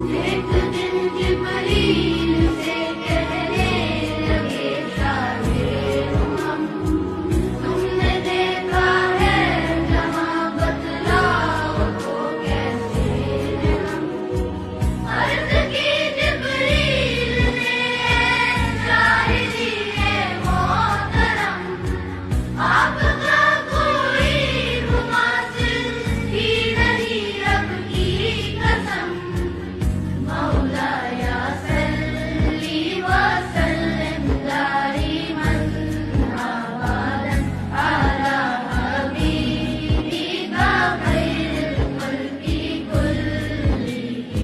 एक दिन जिब्रील से कहने लगे शायरे उमम, तुमने देखा है जहां, बतलाओ तो कैसे हैं हम। अर्ज की जिब्रील ने, शाहिदी है मोहतरम, आप